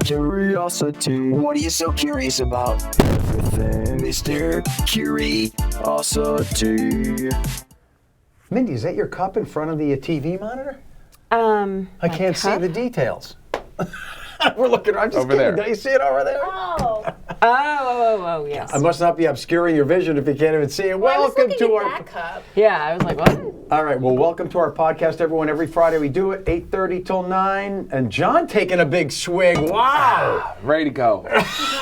Curiosity. What are you so curious about? Everything, Mr. Curiosity. Mindy, is that your cup in front of the TV monitor? I can't see the details. We're looking. I'm just over kidding. there. Do you see it over there? Oh, yes. I must not be obscuring your vision if you can't even see it. Welcome to our that cup. Yeah, I was like, what? All right, well, welcome to our podcast, everyone. Every Friday we do it, 8:30 till 9. And John taking a big swig. Wow. Ready to go.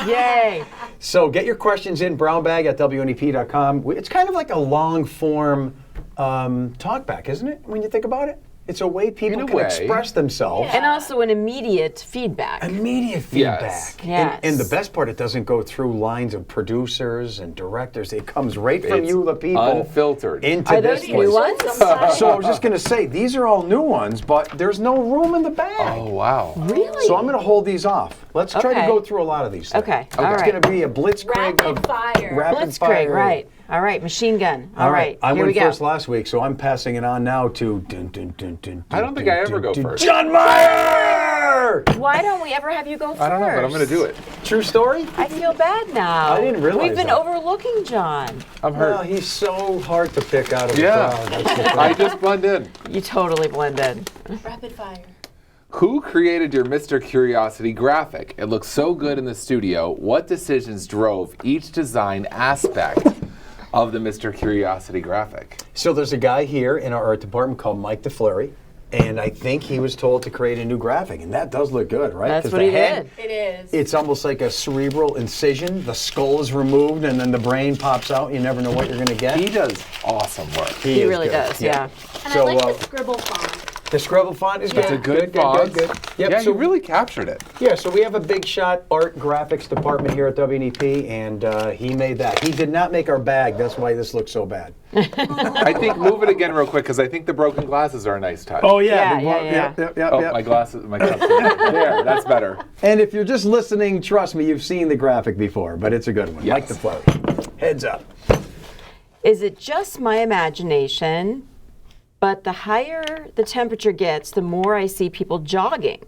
Yay. So get your questions in, brownbag@wnep.com. It's kind of like a long-form talkback, isn't it, when you think about it? It's a way people can express themselves. And also an immediate feedback. Immediate feedback. Yes. And the best part, it doesn't go through lines of producers and directors. It comes right from you, the people. Unfiltered. Into Are this those new ones? So I was just going to say, these are all new ones, but there's no room in the bag. Oh, wow. Really? So I'm going to hold these off. Let's try to go through a lot of these things. Okay. It's All right. going to be a blitzkrieg Rapid fire. Rapid Blitzkrieg, fire. right. All right, machine gun. All right, I here went we go. first last week, so I'm passing it on now to I don't think I ever go first. John Meyer! Why don't we ever have you go first? I don't know, but I'm going to do it. True story? I feel bad now. I didn't realize We've been that. overlooking John. I'm hurt. Well, he's so hard to pick out of the Yeah. crowd. That's the thing. I just blend in. You totally blend in. Rapid fire. Who created your Mr. Curiosity graphic? It looks so good in the studio. What decisions drove each design aspect of the Mr. Curiosity graphic? So there's a guy here in our art department called Mike DeFleury, and I think he was told to create a new graphic, and that does look good, right? That's 'Cause what the he head, did. It is. It's almost like a cerebral incision. The skull is removed, and then the brain pops out. You never know what you're going to get. He does awesome work. He is really good. does, yeah. And So, I like the scribble font. the scribble font is good. It's a good font. Good. Yep. Yeah, so, you really captured it. yeah, so we have a big shot art graphics department here at WNEP, and he made that. He did not make our bag. That's why this looks so bad. I think move it again real quick because I think the broken glasses are a nice touch. Yeah, yeah. Oh, my glasses, my cups. There, that's better. And if you're just listening, trust me, you've seen the graphic before, but it's a good one. Yes. Like the Flurry. Heads up. Is it just my imagination, but the higher the temperature gets, the more I see people jogging?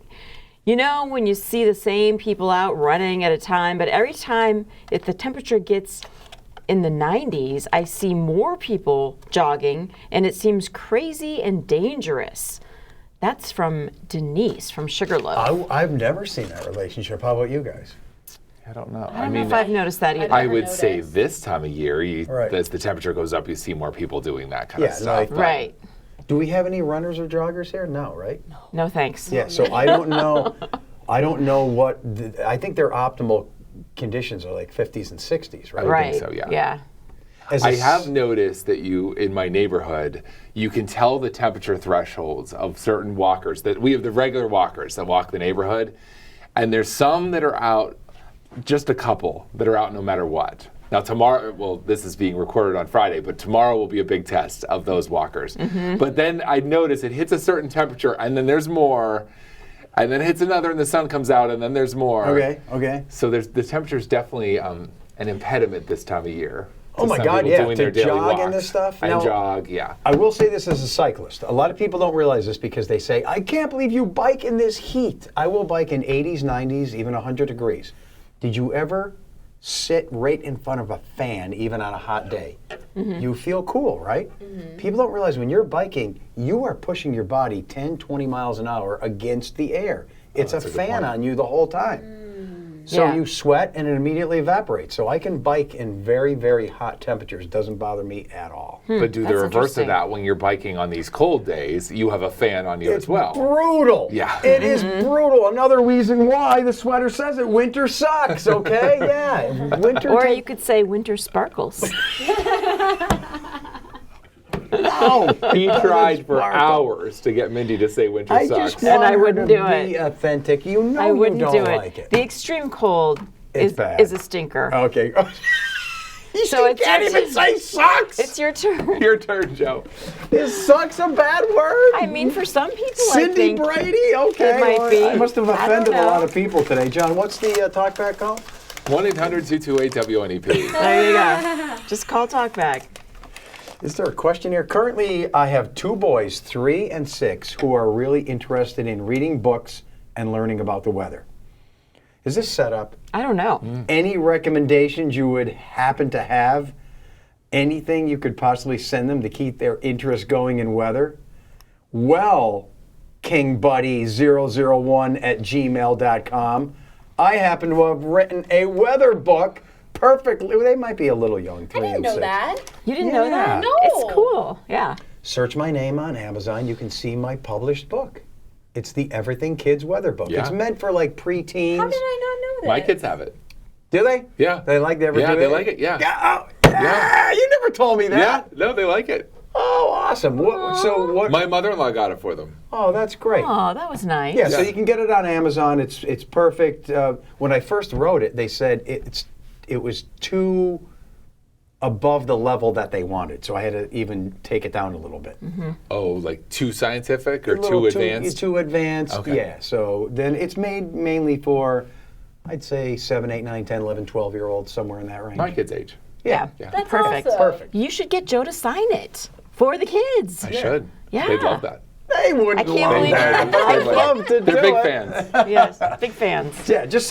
You know, when you see the same people out running at a time, but every time if the temperature gets in the 90s, I see more people jogging, and it seems crazy and dangerous. That's from Denise from Sugarloaf. I've never seen that relationship. How about you guys? I don't know. I don't know if I've noticed that either. I never would say noticed. this time of year, Right. as the temperature goes up, you see more people doing that kind Yeah, of stuff. like- but- Right. Do we have any runners or joggers here? No, right? No thanks. Yeah, so I don't know. I don't know what. I think their optimal conditions are like 50s and 60s, right? Right. so, yeah. Yeah. As I a have noticed that in my neighborhood, you can tell the temperature thresholds of certain walkers. That we have the regular walkers that walk the neighborhood, and there's some that are out, just a couple that are out no matter what. Now tomorrow, well, this is being recorded on Friday, but tomorrow will be a big test of those walkers. But then I notice it hits a certain temperature, and then there's more, and then it hits another, and the sun comes out, and then there's more. Okay. So the temperature's definitely an impediment this time of year. Oh to my some God, people yeah, doing to their daily jog and walks. this stuff? And Now- jog, yeah. I will say this as a cyclist. A lot of people don't realize this because they say, I can't believe you bike in this heat. I will bike in 80s, 90s, even 100 degrees. Did you ever sit right in front of a fan, even on a hot day? You feel cool, right? People don't realize when you're biking, you are pushing your body 10, 20 miles an hour against the air. It's a that's a good fan point. on you the whole time. So Yeah. you sweat and it immediately evaporates. So I can bike in very, very hot temperatures. Doesn't bother me at all. But do the That's reverse interesting. of that when you're biking on these cold days, you have a fan on you It's as well. brutal. Yeah. It is brutal. Another reason why the sweater says it. Winter sucks, okay? Yeah. Winter Or ta- you could say winter sparkles. No. He tried for Sparkle. hours to get Mindy to say winter I sucks. just want And I her wouldn't to do be it. authentic. You know I wouldn't you don't do it. like it. The extreme cold It's is bad. is a stinker. Okay. So you it's can't your even say sucks. It's your turn. Your turn, Joe. Is sucks a bad word? I mean, for some people, I Cindy think Brady? Okay. it might all right. be. I must have I don't offended a know. lot of people today. John, what's the talkback call? 1-800-228-WNEP. There you go. Just call talkback. Is there a question here? Currently, I have two boys, 3 and 6, who are really interested in reading books and learning about the weather. Is this set up? I don't know. Any recommendations you would happen to have? Anything you could possibly send them to keep their interest going in weather? Well, kingbuddy001@gmail.com. I happen to have written a weather book perfectly. They might be a little young, 3 I didn't and know 6. that. You didn't know that? No. It's cool. Yeah. Search my name on Amazon. You can see my published book. It's the Everything Kids Weather Book. Yeah. It's meant for like preteens. How did I not know that? My kids have it. Do they? Yeah. They like to ever Yeah, do they it? like it, yeah. Yeah. You never told me that. Yeah, no, they like it. Oh, awesome. So what? My mother-in-law got it for them. Oh, that's great. Oh, that was nice. Yeah, so Yeah. you can get it on Amazon. It's perfect. When I first wrote it, they said it was too above the level that they wanted, so I had to even take it down a little bit. Oh, like too scientific or A little too advanced? Too advanced. Okay. Yeah. So then it's made mainly for, I'd say 7, 8, 9, 10, 11, 12-year-olds, somewhere in that range. My kid's age. Yeah. Yeah. That's Perfect. awesome. Perfect. You should get Joe to sign it for the kids. I should. Yeah. They'd love that. They wouldn't I can't love believe that. it. I'd love to They're do big it. fans. Yes, big fans. Yeah, just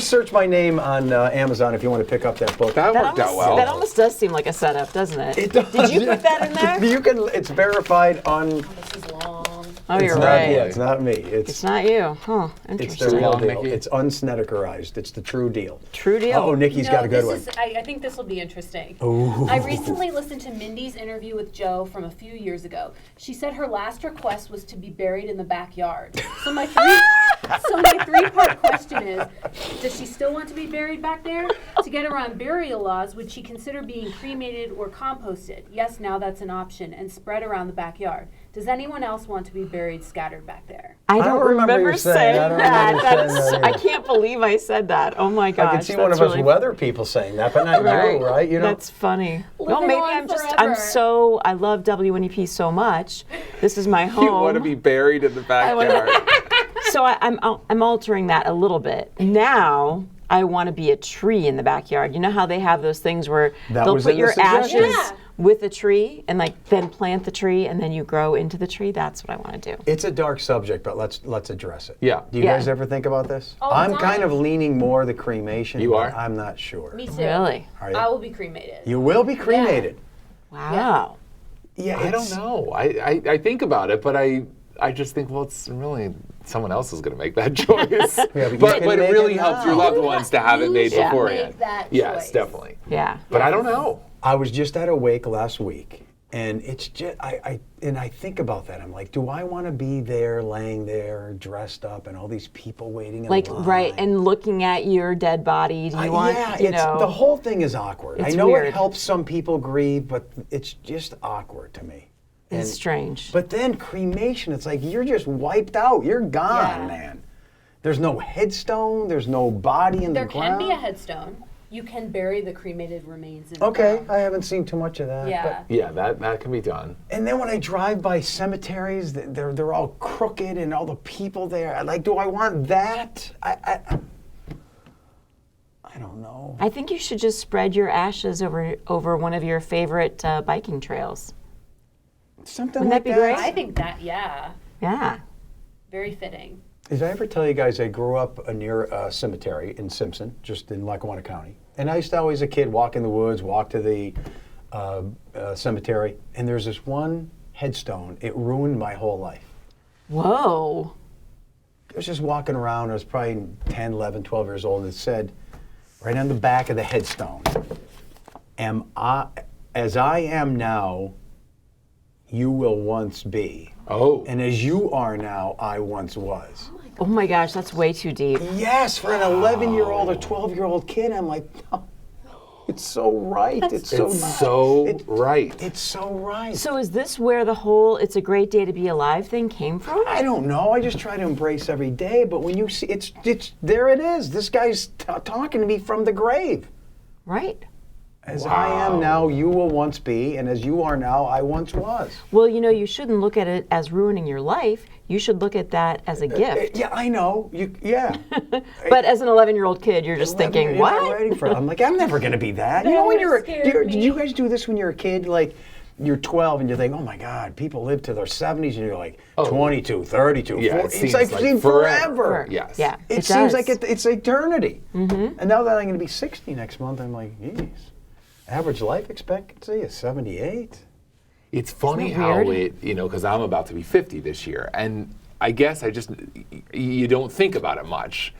search my name on Amazon if you want to pick up that book. That That worked out almost, well. that almost does seem like a setup, doesn't it? It does. Did you put that in there? You can. It's verified on. This is long. Oh, you're It's not, right. yeah, it's not me. It's not you. Huh. It's Interesting. the real long, deal. Nikki? It's unsnedikerized. It's the true deal. True deal. Oh, Nikki's got a good one. I think this will be interesting. I recently listened to Mindy's interview with Joe from a few years ago. She said her last request was to be buried in the backyard. So my three-part question is, does she still want to be buried back there? To get around burial laws, would she consider being cremated or composted? Yes, now that's an option, and spread around the backyard. Does anyone else want to be buried scattered back there? I don't remember you saying I don't that. remember That saying is, that I either. can't believe I said that. Oh my gosh. I can see one of that's us really weather people saying that, but not you, right? You know. That's funny. No, Living maybe on I forever. love WNEP so much. This is my home. You want to be buried in the backyard. So I'm altering that a little bit. Now I want to be a tree in the backyard. You know how they have those things where That they'll was put in the your suggestion. ashes Yeah. with a tree and then plant the tree and then you grow into the tree? That's what I want to do. It's a dark subject, but let's address it. Yeah. Do you Yeah. guys ever think about this? All the I'm time. kind of leaning more the cremation. You but are? I'm not sure. Me too. Really? Are you? I will be cremated. You will be cremated. Wow. Yeah. I don't know. I think about it, but I just think, well, it's really someone else is going to make that choice. Yeah, but you but can it make really it helps your now. loved ones to have it made should beforehand. make that Yes, choice. definitely. Yeah. But I don't know. I was just at a wake last week, and it's just I think about that. I'm like, do I want to be there, laying there, dressed up, and all these people waiting in Like, line? right, and looking at your dead body. Do you want, yeah, you it's know? the whole thing is awkward. It's I know weird. it helps some people grieve, but it's just awkward to me. It's strange. But then cremation, it's like you're just wiped out. You're gone, Yeah. man. There's no headstone. There's no body in There the ground. can be a headstone. You can bury the cremated remains in the Okay, ground. I haven't seen too much of that. Yeah. Yeah, that can be done. And then when I drive by cemeteries, they're all crooked and all the people there. Like, do I want that? I don't know. I think you should just spread your ashes over one of your favorite biking trails. Something Wouldn't like that be great? I think that, yeah, Yeah. very fitting. Did I ever tell you guys I grew up near a cemetery in Simpson, just in Lackawanna County? And I used to always, as a kid, walk in the woods, walk to the cemetery, and there's this one headstone. It ruined my whole life. Whoa. I was just walking around. I was probably 10, 11, 12 years old, and it said, right on the back of the headstone, as I am now, you will once be. Oh. And as you are now, I once was. Oh my gosh, that's way too deep. Yes, for an 11-year-old or 12-year-old kid, I'm like, no, it's so right. It's so right. It's so right. So is this where the whole "it's a great day to be alive" thing came from? I don't know. I just try to embrace every day. But when you see, it's there it is. This guy's talking to me from the grave. Right. As I am now, you will once be, and as you are now, I once was. Well, you know, you shouldn't look at it as ruining your life. You should look at that as a gift. Yeah, I know. Yeah. But as an 11-year-old kid, you're just thinking, You're not what? ready for it. I'm like, I'm never going to be that. You know, when That you're, scared did you guys do this when you were a kid? Like, you're 12 and you think, oh my God, people live to their 70s, and you're like Oh. 22, 32, Yeah, 40. it It's like seems like forever. Yes. Yeah. It seems does. like it's eternity. And now that I'm going to be 60 next month, I'm like, geez, average life expectancy is 78. It's funny Isn't that how weird? it, because I'm about to be 50 this year, and I guess you don't think about it much.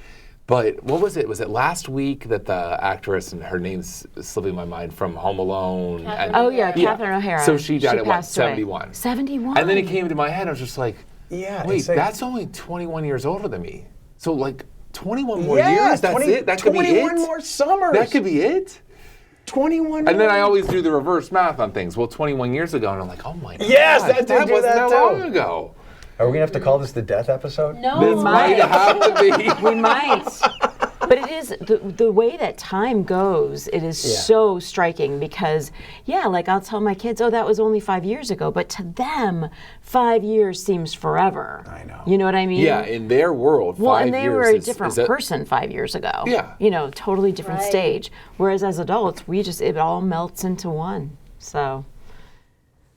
But what was it? Was it last week that the actress, and her name's slipping my mind, from Home Alone? Catherine Oh yeah, Yeah. Catherine O'Hara. So she died at what, passed away. 71? 71. And then it came to my head, I was just like, Yeah, wait, it's like- that's only 21 years older than me. So like 21 more Yeah, years, that's 20 it? That could be it? 21 more summers. That could be it? 21 And then I more. always do the reverse math on things. Well, 21 years ago, and I'm like, oh my God. Yes, that did do wasn't that that too. long ago. Are we going to have to call this the death episode? No. This might have to be. We might. But it is the way that time goes, it is so striking because, like I'll tell my kids, oh, that was only 5 years ago. But to them, 5 years seems forever. I know. You know what I mean? Yeah, in their world, Well, 5 and they years were a is different a- person 5 years ago. Yeah. Totally different Right. stage. Whereas as adults, it all melts into one. So,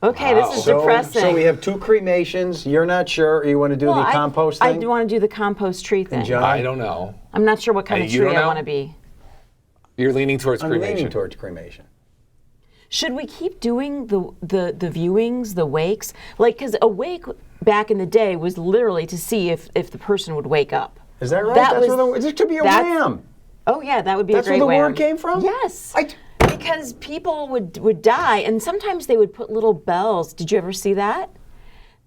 okay, Wow. this is depressing. So we have 2 cremations. You're not sure. You want to do the compost I thing? want to do the compost tree thing. John? I don't know. I'm not sure what kind of You tree don't I know? want to be. You're leaning towards I'm cremation. leaning towards cremation. Should we keep doing the viewings, the wakes? Like, because a wake back in the day was literally to see if the person would wake up. Is that right? That That's was- where this could be a that's- wham. Oh yeah, that would be That's a where great the word wham. came from? Yes. Because people would die, and sometimes they would put little bells. Did you ever see that?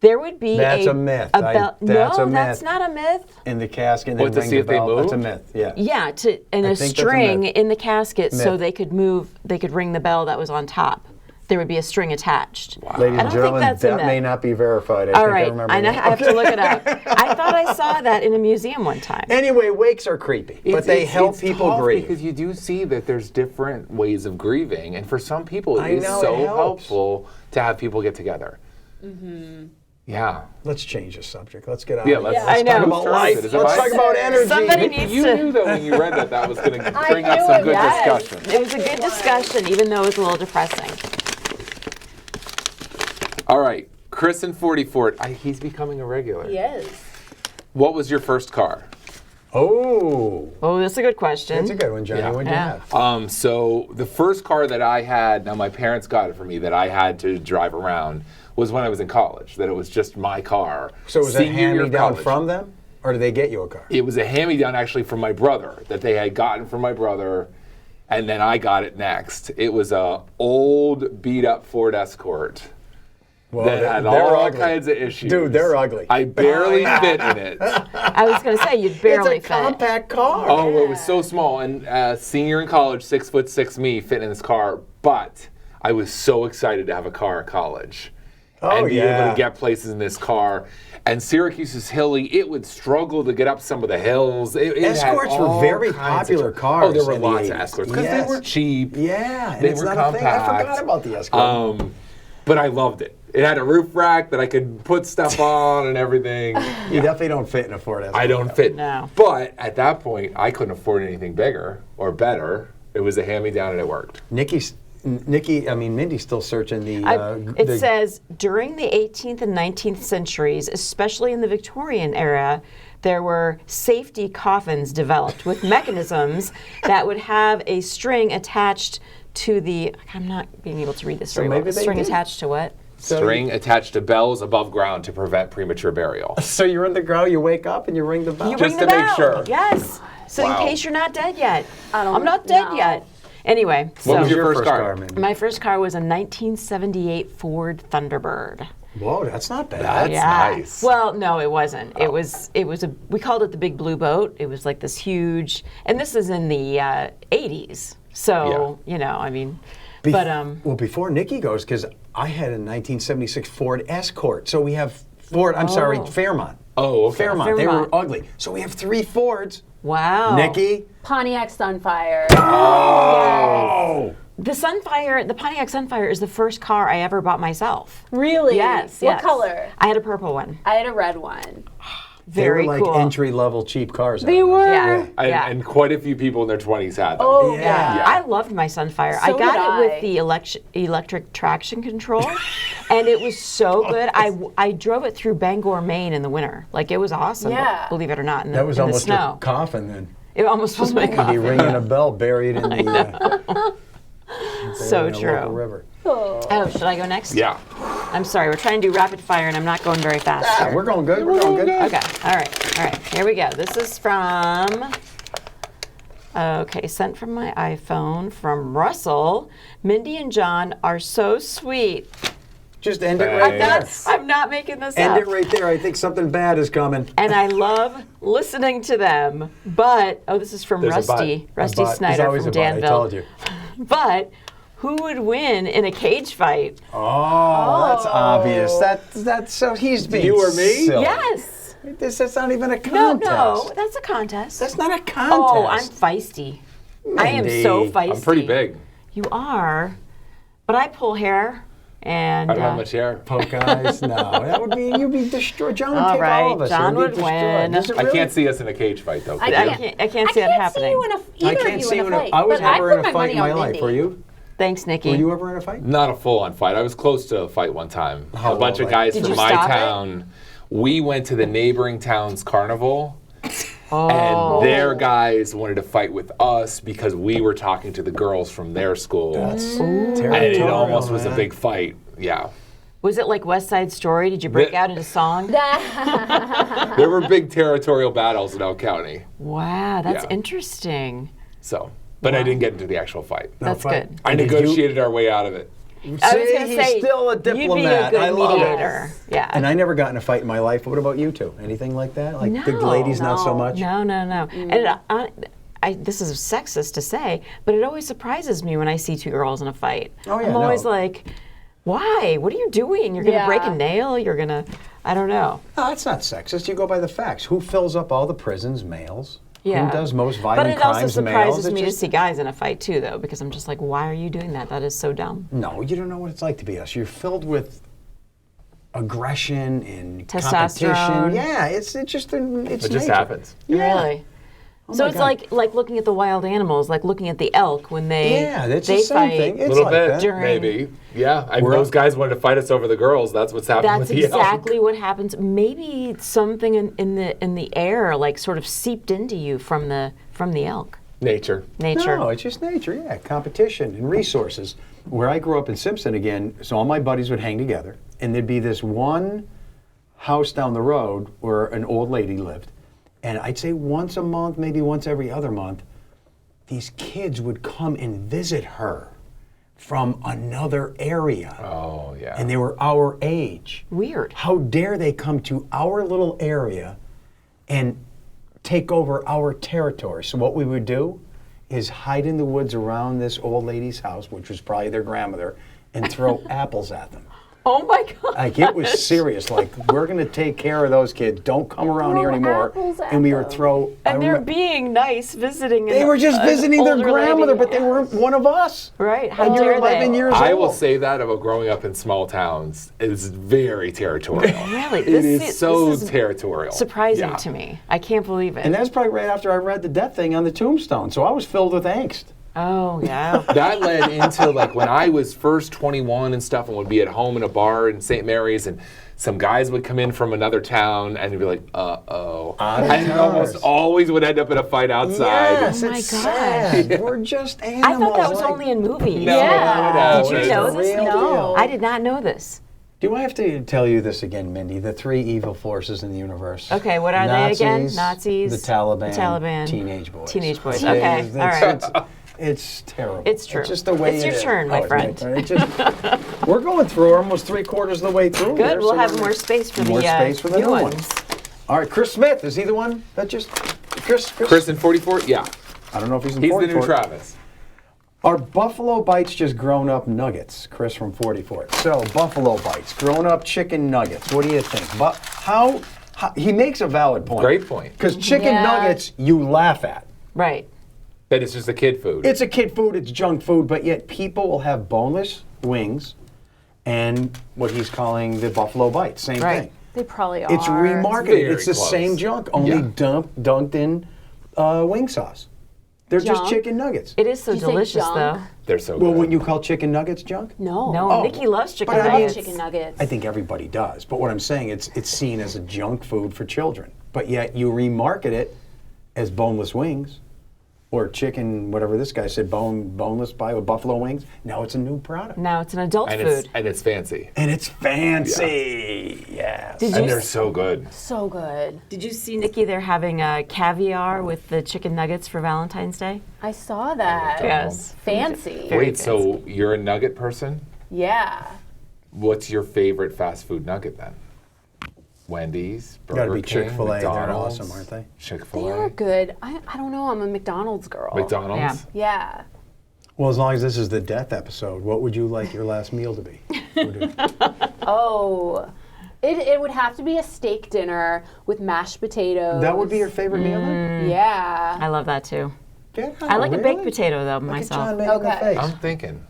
There would be That's a myth. bell. That's No, a that's myth. not a myth. In the casket. And What, then to ring see the if they bell. That's a moved? myth. Yeah. Yeah, and I a think that's a string myth. in the casket so Myth. they could move. They could ring the bell that was on top. There would be a string attached. Ladies I and don't think gentlemen, that's a that myth. may not be verified. I All think right, I remember I that. have to look it up. I thought I saw that in a museum one time. Anyway, wakes are creepy, but they help people tough grieve. because you do see that there's different ways of grieving, and for some people I it is know, so it helps. helpful to have people get together. Yeah. Let's change the subject. Let's get out Yeah, of let's, here. I let's know. talk Whose about turn life. is it? Is it Let's mine? talk about energy. Somebody needs You to. knew though when you read that was going to I bring up knew some it. good Yes, discussion. it was a good discussion, even though it was a little depressing. All right, Chris in 44. He's becoming a regular. Yes. What was your first car? Oh, Oh, that's a good question. that's a good one, Johnny. Yeah. What'd you Yeah. have? So the first car that I had, now my parents got it for me, that I had to drive around was when I was in college. That it was just my car. So was it Senior year of hand-me-down college. from them, or did they get you a car? It was a hand-me-down actually from my brother that they had gotten from my brother, and then I got it next. It was a old beat-up Ford Escort Well, that had they're all ugly. kinds of issues. Dude, they're ugly. I barely fit in it. I was going to say, you'd barely It's a fit. compact car. Oh, it was so small. And senior in college, 6'6" me, fit in this car. But I was so excited to have a car at college and be able to get places in this car. And Syracuse is hilly. It would struggle to get up some of the hills. It had Escorts were all very kinds of popular tr- cars Oh, there were in the lots of 80s. Escorts because Yes. they were cheap. Yeah, and They it's were not a thing. I compact. forgot about the Escort. But I loved it. It had a roof rack that I could put stuff on and everything. You definitely don't fit in a Ford Escort. I don't fit. No. But at that point, I couldn't afford anything bigger or better. It was a hand-me-down and it worked. Mindy's still searching the. It says, during the 18th and 19th centuries, especially in the Victorian era, there were safety coffins developed with mechanisms that would have a string attached to the, I'm not being able to read this very well. maybe they String did. attached to what? String attached to bells above ground to prevent premature burial. So you're in the ground, you wake up, and you ring the bell. You Just ring the to make bell. sure. Yes. So Wow. in case you're not dead yet. don't I'm not dead know. yet. Anyway, What so was your first car? Mindy? my first car was a 1978 Ford Thunderbird. Whoa, that's not bad. That's nice. Well, no, it wasn't. It was we called it the Big Blue Boat. It was like this huge, and this is in the 80s. So, Well, before Nikki goes, because I had a 1976 Ford Escort. So we have Ford, Fairmont. Oh, okay. Fairmont. They Fairmont. were ugly. So we have 3 Fords. wow. Nikki. Pontiac Sunfire. Oh! The Pontiac Sunfire is the first car I ever bought myself. Really? Yes. What yes. color? I had a purple one. I had a red one. They were Very like cool. entry-level cheap cars. They were. Yeah. And quite a few people in their 20s had them. Oh, Yeah. Yeah. I loved my Sunfire. I So got did it I. with the electric traction control, and it was so good. I drove it through Bangor, Maine in the winter. Like, it was awesome. Yeah. Believe it or not, in the, That was in the almost snow. your coffin then. It almost was my You'd be coffee. ringing a bell buried in the So in a local true. river. Oh, should I go next? Yeah. I'm sorry. We're trying to do rapid fire, and I'm not going very fast. Ah, here. we're going good. We're going good. Okay. All right. Here we go. This is from. Okay, sent from my iPhone from Russell. Mindy and John are so sweet. Just end it right Thanks. there. I'm not making this End up. it right there. I think something bad is coming. And I love listening to them. But this is from There's a but. Rusty There's Snyder always from a bot, I Danville. told you. But who would win in a cage fight? Oh, that's obvious. That's so he's being You or me? silly. Yes. That's not even a No, contest. that's a contest. That's not a contest. Oh, I'm feisty. I am so Mindy. feisty. I'm pretty big. You are, but I pull hair, and I don't have much hair. Poke eyes? No, that would be you'd be destroyed. John would All take right, all of us. John It would would be destroyed. win. Does it I really? can't see us in a cage fight, though. I could you? can't. I can't see that happening. See you in a, either of you in a fight. I was but I never put in my a fight money in my on life. Mindy. Were you? Thanks, Nikki. Were you ever in a fight? Not a full-on fight. I was close to a fight one time. How a bunch low, of guys Did from you my stop it? town. We went to the neighboring town's carnival, Oh. and their guys wanted to fight with us because we were talking to the girls from their school. That's And it territorial, almost was a man. big fight. Yeah. Was it like West Side Story? Did you break The- out into song? There were big territorial battles in Elk County. Wow, that's Yeah. interesting. So, but I didn't get into the actual fight. That's fight. good. I Did you- negotiated our way out of it. I was See, going to he's say, still a you'd be a diplomat. good I love it. mediator. Yeah. And I never got in a fight in my life. But what about you two? Anything like that? Like No. the ladies, not so much. No. And this is sexist to say, but it always surprises me when I see two girls in a fight. Oh, yeah, I'm always no. like, why? What are you doing? You're going to break a Yeah. nail? You're going to, I don't know. No, that's not sexist. You go by the facts. Who fills up all the prisons? Males. Yeah. Who does most But violent it also crimes? surprises Males. It me to just- see guys in a fight too, though, because I'm just like, why are you doing that? That is so dumb. No, you don't know what it's like to be us. You're filled with aggression and Testosterone. competition. Yeah, it's just it's It just nature. happens. Yeah. Really? So my it's God. like looking at the wild animals, like looking at the elk when they Yeah, that's they the same fight. thing. A It's little like bit, that. During- maybe. Yeah, and We're those up- guys wanted to fight us over the girls. That's what's happening That's with the exactly elk. what happens. Maybe it's something in the air, like sort of seeped into you from the elk. Nature. Nature. No, it's just nature. Yeah, competition and resources. Where I grew up in Simpson again, so all my buddies would hang together, and there'd be this one house down the road where an old lady lived, and I'd say once a month, maybe once every other month, these kids would come and visit her from another area. Oh, yeah. And they were our age. Weird. How dare they come to our little area and take over our territory? So what we would do is hide in the woods around this old lady's house, which was probably their grandmother, and throw apples at them. Oh my God. Like it was serious. Like we're gonna take care of those kids. Don't come around here Throw anymore. apples at And we would them. throw. I And they're remem- being nice, visiting. They were just visiting their grandmother, but they weren't one of us. Right? How And you're dare 11 they? years I old. will say that about growing up in small towns. It's very territorial. Really? It is This so is territorial. surprising Yeah. to me. I can't believe it. And that's probably right after I read the death thing on the tombstone. So I was filled with angst. Oh yeah. That led into like when I was first 21 and stuff and would be at home in a bar in St. Mary's and some guys would come in from another town and they'd be like, uh-oh. Out of And almost towners. always would end up in a fight outside. Yes, Oh my it's gosh. sad. We're just animals. I thought that was like- only in movies. No, Yeah. no, Did you it's know a this? real No, deal. I did not know this. Do I have to tell you this again, Mindy? The three evil forces in the universe. Okay, what are they again? Nazis, the Taliban, the Taliban, teenage boys. Teenage boys. See, Okay, it's- all right. It's terrible. It's true. It's just the way It's it your is. turn, my it's friend. turn. It just, we're going through. We're almost 3/4 of the way through. Good. here, We'll so have we're- more space for more the space for the new new ones. ones. All right, Chris Smith, is he the one that just Chris? Chris in 44? Yeah. I don't know if he's in He's the 44. new Travis. Are Buffalo Bites just grown-up nuggets? Chris from 44. So, Buffalo Bites, grown-up chicken nuggets. What do you think? But how he makes a valid point. Great point. Because chicken Yeah. nuggets, you laugh at. Right. But it's just a kid food. It's a kid food, it's junk food, but yet people will have boneless wings and what he's calling the Buffalo Bites. Same Right. thing. They probably are. It's remarketed. Very It's the close. same junk, only Yeah. dunked in wing sauce. They're just Junk? chicken nuggets. It is so Did you say delicious, junk? though. They're so Well, good. wouldn't you call chicken nuggets junk? No. No, Oh, Nikki loves chicken but I I love nuggets. chicken nuggets. I think everybody does. But what I'm saying, it's seen as a junk food for children. But yet you remarket it as boneless wings or chicken, whatever this guy said, boneless pie with buffalo wings. Now it's a new product. Now it's an adult and food. it's fancy. And it's fancy. Yes. Did And you they're so good. So good. Did you see, Nikki, they're having caviar with the chicken nuggets for Valentine's Day? I saw that. Yes. Fancy. Very Wait, so you're a nugget person? Yeah. What's your favorite fast food nugget then? Wendy's, Burger Gotta be King, Chick-fil-A. They're McDonald's, awesome, aren't they? They Chick-fil-A, are good. I don't know. I'm a McDonald's girl. McDonald's. Yeah. Well, as long as this is the death episode, what would you like your last meal to be? Oh. It would have to be a steak dinner with mashed potatoes. That would be your favorite meal then? Yeah. I love that too. Get I out, like a really? baked potato, though, Look at myself. John making the Okay. face. I'm thinking.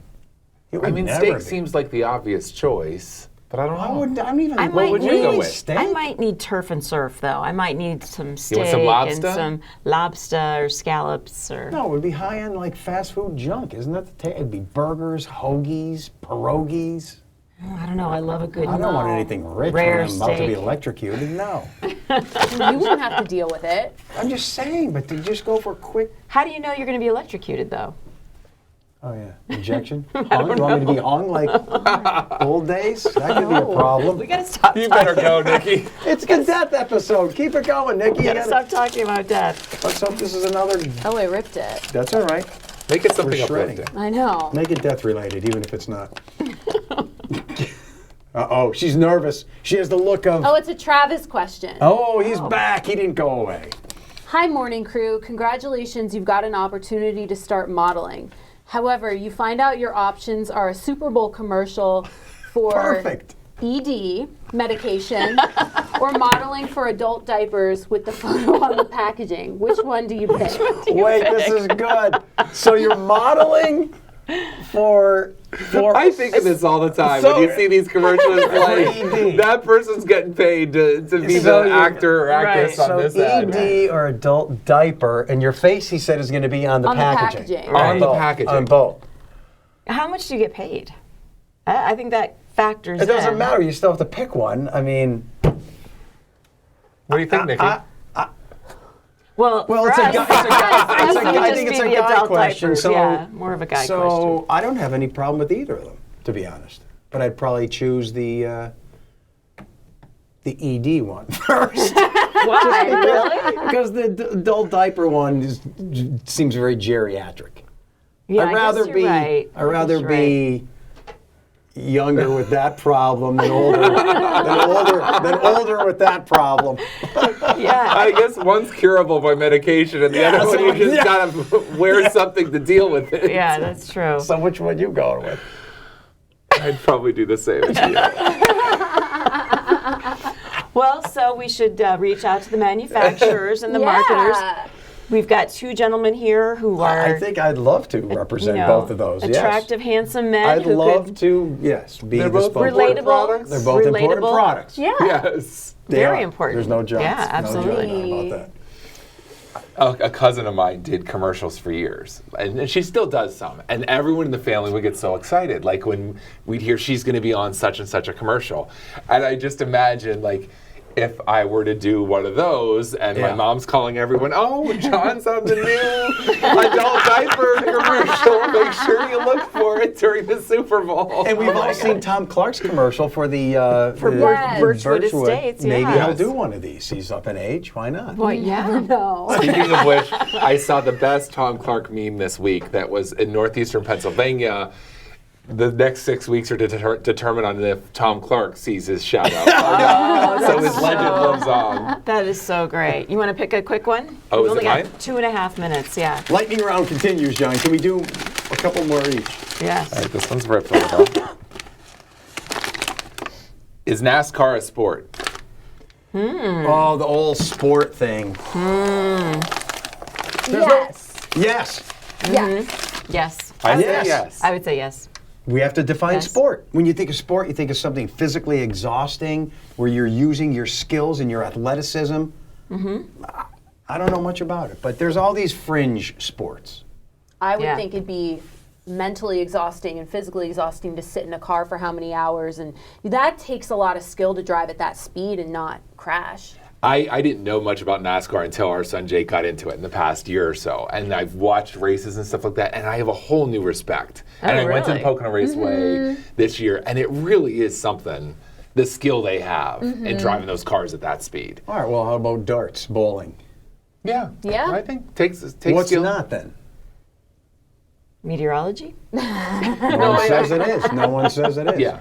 It I would mean, never steak be. seems like the obvious choice, but I don't know. I wouldn't. I'm even. I what might would you go need- with? Steak? I might need turf and surf, though. I might need some steak want some and lobster? some lobster or scallops or. No, it would be high end like fast food junk, isn't that the It'd be burgers, hoagies, pierogies. I don't know. I love a good. I don't want anything rich Rare when I'm about to be steak. electrocuted. No. You wouldn't have to deal with it. I'm just saying, but to just go for quick. How do you know you're going to be electrocuted, though? Oh yeah, injection. Hung? You want me to be hung like old days? That could be a problem. We got to stop. You better go, Nikki. It's the death episode. Keep it going, Nikki. We You got to gotta- stop talking about death. Let's hope this is another. Oh, I ripped it. That's all right. Make it something We're shredding. uplifting. I know. Make it death related, even if it's not. Uh-oh, she's nervous. She has the look of, Oh, it's a Travis question. oh, he's back. He didn't go away. Hi, morning crew. Congratulations, you've got an opportunity to start modeling. However, you find out your options are a Super Bowl commercial for Perfect. ED medication or modeling for adult diapers with the photo on the packaging. Which one do you pick? Wait, this is good. So you're modeling for I think of this all the time So- when you see these commercials. Like ED. that person's getting paid to be So the you're- actor or actress Right. on so this ad. ED or adult diaper, and your face, he said, is going to be on the On the packaging. packaging. On the both. packaging. On both. How much do you get paid? I think that factors It doesn't in. matter. You still have to pick one. I mean, What do you think, Nikki? Well, well, for it's a us, guy. It's a it guy. would I just think be it's a the guy adult question. diapers. So, Yeah, more of a guy so question. I don't have any problem with either of them, to be honest. But I'd probably choose the ED one first. Why? Really? Because the adult diaper one seems very geriatric. Yeah, I'd rather be Right. I'd rather You're be younger with that problem than older than older with that problem. right. Yeah. I guess one's curable by medication, and the other one you just gotta wear something to deal with it. Yeah, that's true. So which one you going with? I'd probably do the same as you. Well, so we should reach out to the manufacturers and the marketers. We've got two gentlemen here who are, I think I'd love to represent you know, both of those. attractive, handsome men Yes. I'd who love could to. Yes, be They're the both spokesperson. important relatable. products? They're both important relatable. products. Yeah. Yes. They Very are. important. There's no jokes. Yeah, absolutely. No joking about that. A cousin of mine did commercials for years, and she still does some. And everyone in the family would get so excited, like when we'd hear she's going to be on such and such a commercial. And I just imagine, like, if I were to do one of those, and my Yeah. mom's calling everyone, "Oh, John's on the new adult diaper commercial. Make sure you look for it during the Super Bowl." And we've all seen Tom Clark's commercial for the Yes. Birchwood Estates, Maybe yes. he'll do one of these. He's up in age. Why not? Well, yeah. No. Speaking of which, I saw the best Tom Clark meme this week that was in northeastern Pennsylvania. The next 6 weeks are determined on if Tom Clark sees his shadow. So his legend lives on. That is so great. You want to pick a quick one? Oh, We've is it only got mine? 2.5 minutes, yeah. Lightning round continues, John. Can we do a couple more each? Yes. All right, this one's ripped a little. Is NASCAR a sport? Oh, the old sport thing. Yes. Yes. Yes. Yes. I would say Yes. yes. I would say yes. We have to define Yes. sport. When you think of sport, you think of something physically exhausting, where you're using your skills and your athleticism. I don't know much about it, but there's all these fringe sports. I would Yeah. think it'd be mentally exhausting and physically exhausting to sit in a car for how many hours, and that takes a lot of skill to drive at that speed and not crash. I didn't know much about NASCAR until our son Jake got into it in the past year or so. And I've watched races and stuff like that, and I have a whole new respect. And I went to the really? Pocono Raceway this year, and it really is something, the skill they have in driving those cars at that speed. All right, well, how about darts, bowling? Yeah. Yeah. I think takes What's skill. not then? Meteorology? No one says it is. No one says it is. Yeah.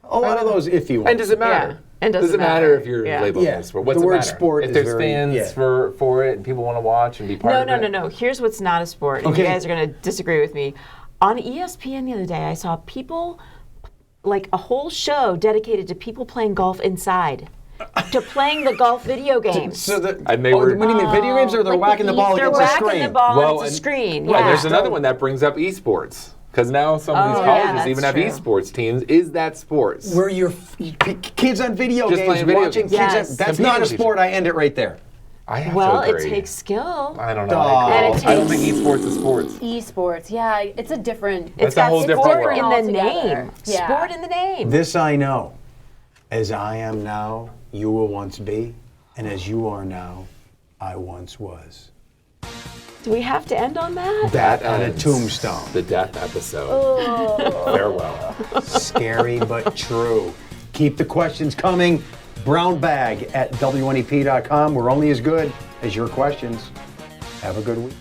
A lot of those iffy ones. And does it matter? Yeah. And does it it matter matter? if you're Yeah. labeled Yeah. as sport? What's The it word matter? sport if is there's very- fans yeah. for it and people want to watch and be part No, of no, it. no. Here's what's not a sport. And Okay. you guys are going to disagree with me. On ESPN the other day, I saw people, like a whole show dedicated to people playing golf inside, to playing the golf video games. So the, And they were- what do you mean, video games, or they're Like whacking the ball They're against the whacking screen? the ball Well, into the and- screen. Well, Yeah. there's another one that brings up esports. Because now some of these Oh, yeah, colleges that's even have true. esports teams. Is that sports? Where you're kids on video Just games playing video watching games. kids. Yes. That's not a Computer sport. I end it right there. I have Well, to it agree. takes skill. I don't know. Oh. I, And agree. it I don't takes- think esports is sports. Esports, yeah, it's a different. It's That's a got whole different sport world. in the Altogether. name. Yeah. Sport in the name. This I know. As I am now, you will once be, and as you are now, I once was. Do we have to end on that? That on a ends tombstone. The death episode. Farewell. Scary but true. Keep the questions coming. Brownbag at WNEP.com. We're only as good as your questions. Have a good week.